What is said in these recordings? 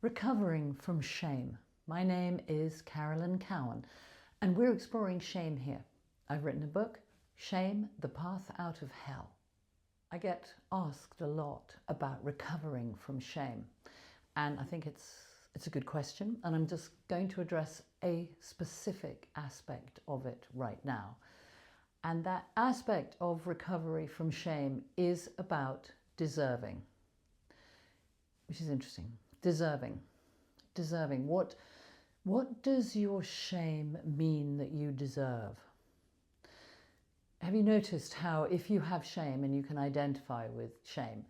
Recovering from shame. My name is Carolyn Cowan, and we're exploring shame here. I've written a book, Shame, the Path Out of Hell. I get asked a lot about recovering from shame, and I think it's a good question, and I'm just going to address a specific aspect of it right now. And that aspect of recovery from shame is about deserving, which is interesting. Deserving. What does your shame mean that you deserve? Have you noticed how if you have shame and you can identify with shame,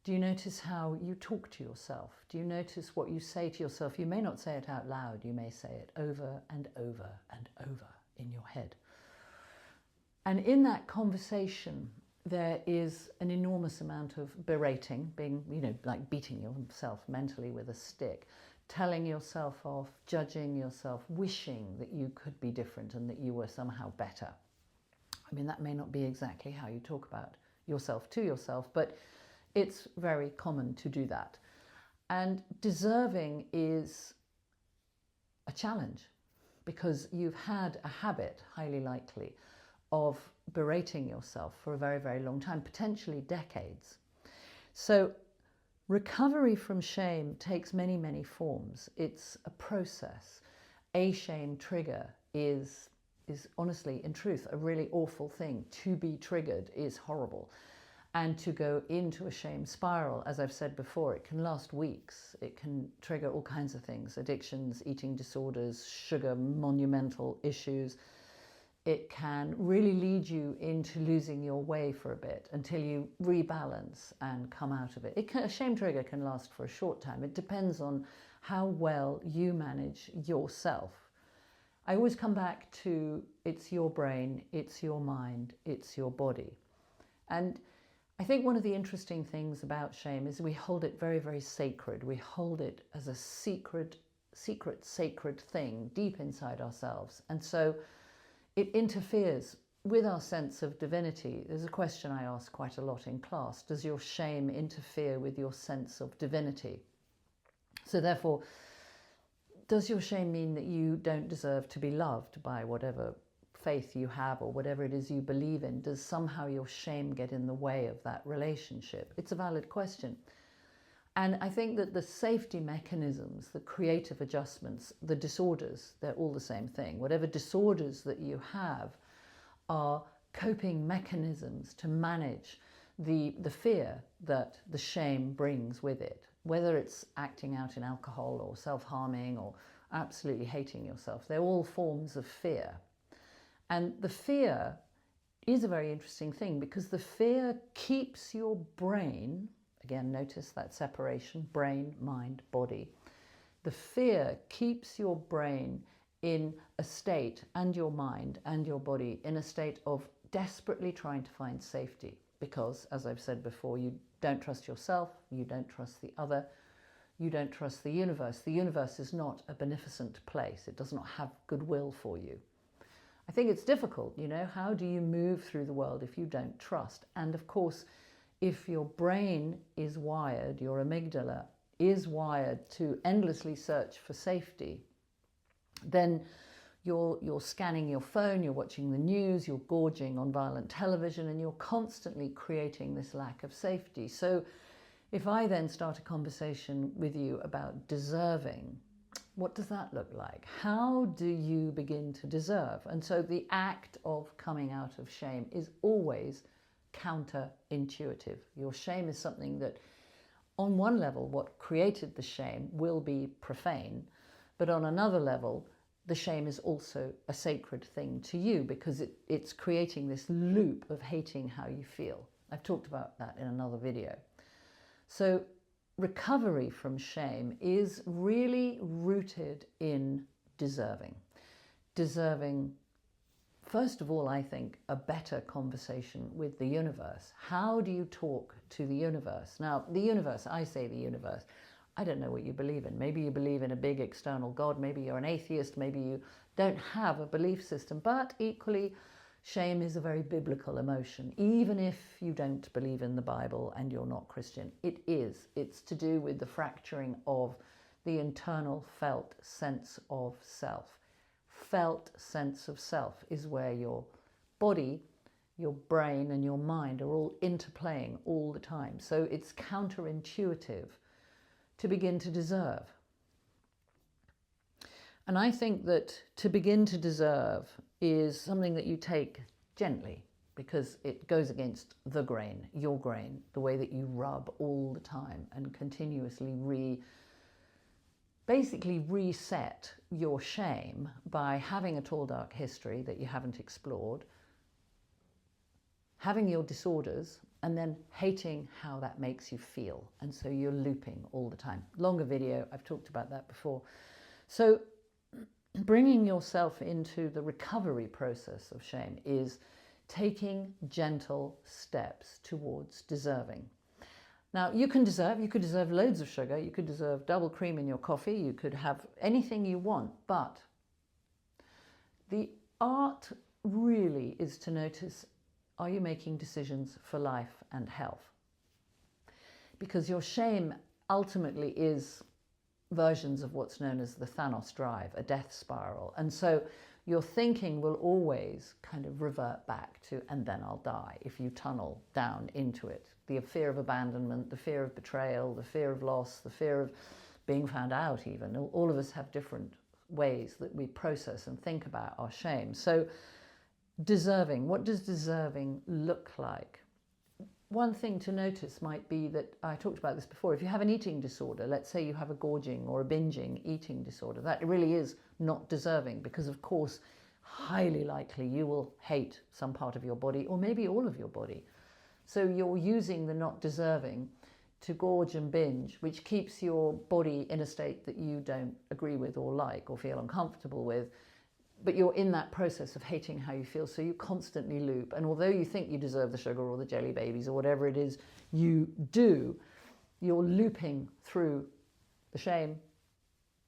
do you notice how you talk to yourself? Do you notice what you say to yourself? You may not say it out loud, you may say it over and over and over in your head. And in that conversation, there is an enormous amount of berating, being, like beating yourself mentally with a stick, telling yourself off, judging yourself, wishing that you could be different and that you were somehow better. I mean, that may not be exactly how you talk about yourself to yourself, but it's very common to do that. And deserving is a challenge because you've had a habit, highly likely, of berating yourself for a very, very long time, potentially decades. So recovery from shame takes many, many forms. It's a process. A shame trigger is honestly, in truth, a really awful thing. To be triggered is horrible. And to go into a shame spiral, as I've said before, it can last weeks. It can trigger all kinds of things: addictions, eating disorders, sugar, monumental issues. It can really lead you into losing your way for a bit until you rebalance and come out of it. A shame trigger can last for a short time. It depends on how well you manage yourself. I always come back to it's your brain, it's your mind, it's your body. And I think one of the interesting things about shame is we hold it very, very sacred. We hold it as a sacred thing deep inside ourselves. And so it interferes with our sense of divinity. There's a question I ask quite a lot in class. Does your shame interfere with your sense of divinity? So therefore, does your shame mean that you don't deserve to be loved by whatever faith you have or whatever it is you believe in? Does somehow your shame get in the way of that relationship? It's a valid question. And I think that the safety mechanisms, the creative adjustments, the disorders, they're all the same thing. Whatever disorders that you have are coping mechanisms to manage the fear that the shame brings with it. Whether it's acting out in alcohol or self-harming or absolutely hating yourself, they're all forms of fear. And the fear is a very interesting thing because the fear keeps your brain, again, notice that separation, brain, mind, body. The fear keeps your brain in a state, and your mind and your body, in a state of desperately trying to find safety. Because, as I've said before, you don't trust yourself, you don't trust the other, you don't trust the universe. The universe is not a beneficent place. It does not have goodwill for you. I think it's difficult, how do you move through the world if you don't trust? And of course, if your brain is wired, your amygdala is wired to endlessly search for safety, then you're scanning your phone, you're watching the news, you're gorging on violent television, and you're constantly creating this lack of safety. So if I then start a conversation with you about deserving, what does that look like? How do you begin to deserve? And so the act of coming out of shame is always counterintuitive. Your shame is something that, on one level, what created the shame will be profane, but on another level, the shame is also a sacred thing to you because it's creating this loop of hating how you feel. I've talked about that in another video. So recovery from shame is really rooted in deserving. Deserving, first of all, I think, a better conversation with the universe. How do you talk to the universe? Now, the universe, I say the universe, I don't know what you believe in. Maybe you believe in a big external God, maybe you're an atheist, maybe you don't have a belief system, but equally, shame is a very biblical emotion. Even if you don't believe in the Bible and you're not Christian, it is. It's to do with the fracturing of the internal felt sense of self. Felt sense of self is where your body, your brain and your mind are all interplaying all the time. So it's counterintuitive to begin to deserve. And I think that to begin to deserve is something that you take gently, because it goes against the grain, your grain, the way that you rub all the time and continuously basically reset your shame by having a tall dark history that you haven't explored, having your disorders, and then hating how that makes you feel. And so you're looping all the time. Longer video, I've talked about that before. So bringing yourself into the recovery process of shame is taking gentle steps towards deserving. Now, you could deserve loads of sugar, you could deserve double cream in your coffee, you could have anything you want, but the art really is to notice, are you making decisions for life and health? Because your shame ultimately is versions of what's known as the Thanos drive, a death spiral. And so your thinking will always kind of revert back to, and then I'll die, if you tunnel down into it. The fear of abandonment, the fear of betrayal, the fear of loss, the fear of being found out even. All of us have different ways that we process and think about our shame. So deserving, what does deserving look like? One thing to notice might be that, I talked about this before, if you have an eating disorder, let's say you have a gorging or a binging eating disorder, that really is not deserving, because of course, highly likely you will hate some part of your body or maybe all of your body. So you're using the not deserving to gorge and binge, which keeps your body in a state that you don't agree with or like or feel uncomfortable with. But you're in that process of hating how you feel, so you constantly loop. And although you think you deserve the sugar or the jelly babies or whatever it is you do, you're looping through the shame,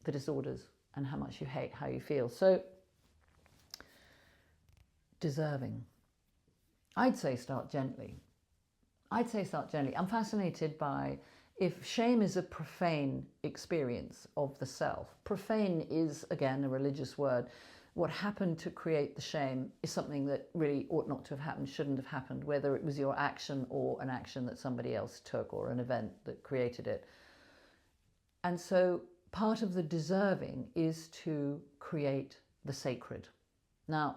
the disorders, and how much you hate how you feel. So, deserving. I'd say start gently. I'm fascinated by, if shame is a profane experience of the self, profane is, again, a religious word. What happened to create the shame is something that really ought not to have happened, shouldn't have happened, whether it was your action or an action that somebody else took or an event that created it. And so part of the deserving is to create the sacred. Now,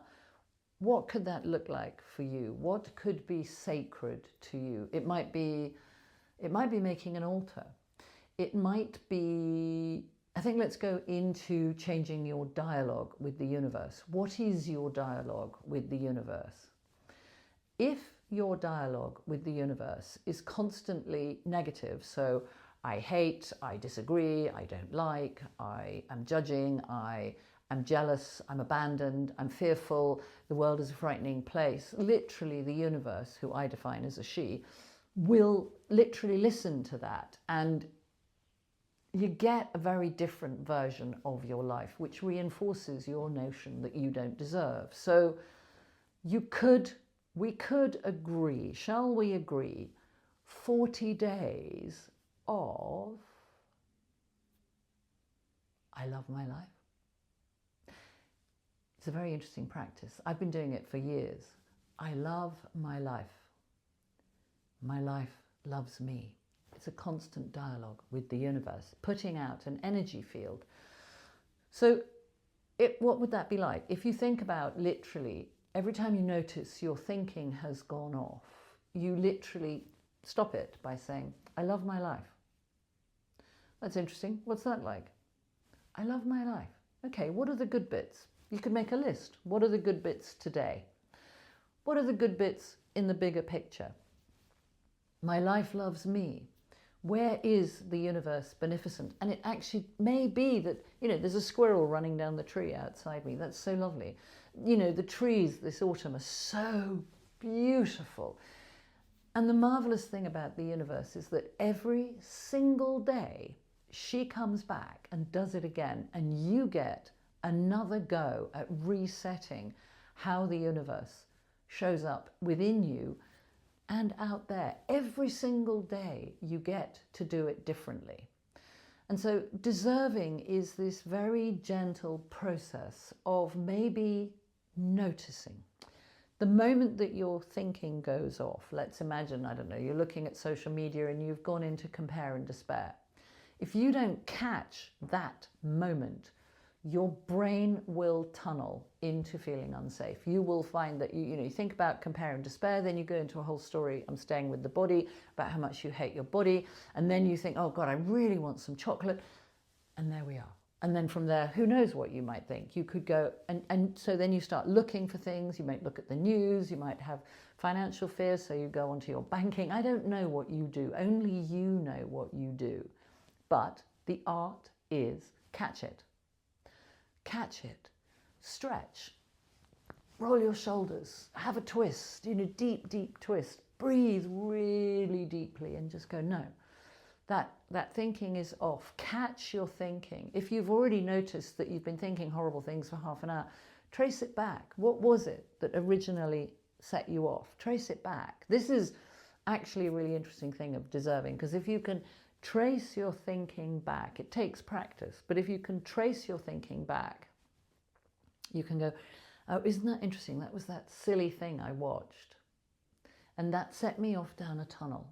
what could that look like for you? What could be sacred to you? It might be making an altar. It might be, I think let's go into changing your dialogue with the universe. What is your dialogue with the universe? If your dialogue with the universe is constantly negative, so I hate, I disagree, I don't like, I am judging, I am jealous, I'm abandoned, I'm fearful, the world is a frightening place, literally the universe, who I define as a she, will literally listen to that, and you get a very different version of your life, which reinforces your notion that you don't deserve. So we could agree, shall we agree, 40 days of I love my life. It's a very interesting practice. I've been doing it for years. I love my life. My life loves me. It's a constant dialogue with the universe, putting out an energy field. So what would that be like? If you think about, literally, every time you notice your thinking has gone off, you literally stop it by saying, I love my life. That's interesting. What's that like? I love my life. Okay, what are the good bits? You could make a list. What are the good bits today? What are the good bits in the bigger picture? My life loves me. Where is the universe beneficent? And it actually may be that, there's a squirrel running down the tree outside me. That's so lovely. The trees this autumn are so beautiful. And the marvelous thing about the universe is that every single day she comes back and does it again, and you get another go at resetting how the universe shows up within you and out there. Every single day you get to do it differently. And so deserving is this very gentle process of maybe noticing. The moment that your thinking goes off, let's imagine, I don't know, you're looking at social media and you've gone into compare and despair. If you don't catch that moment, your brain will tunnel into feeling unsafe. You will find that you think about compare and despair, then you go into a whole story, I'm staying with the body, about how much you hate your body, and then you think, oh God, I really want some chocolate, and there we are. And then from there, who knows what you might think. You could go, and so then you start looking for things, you might look at the news, you might have financial fears, so you go onto your banking. I don't know what you do, only you know what you do. But the art is catch it. Catch it, stretch, roll your shoulders, have a twist, deep, deep twist. Breathe really deeply and just go, no, that thinking is off. Catch your thinking. If you've already noticed that you've been thinking horrible things for half an hour, trace it back. What was it that originally set you off? Trace it back. This is actually a really interesting thing of deserving, because if you can trace your thinking back, it takes practice, but if you can trace your thinking back, you can go, oh, isn't that interesting? That was that silly thing I watched, and that set me off down a tunnel.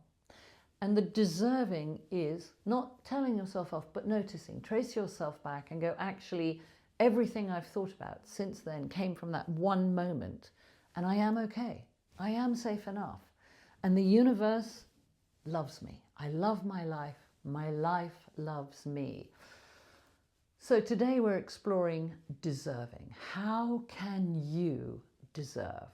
And the deserving is not telling yourself off, but noticing. Trace yourself back and go, actually, everything I've thought about since then came from that one moment, and I am okay. I am safe enough. And the universe loves me. I love my life. My life loves me. So today we're exploring deserving. How can you deserve?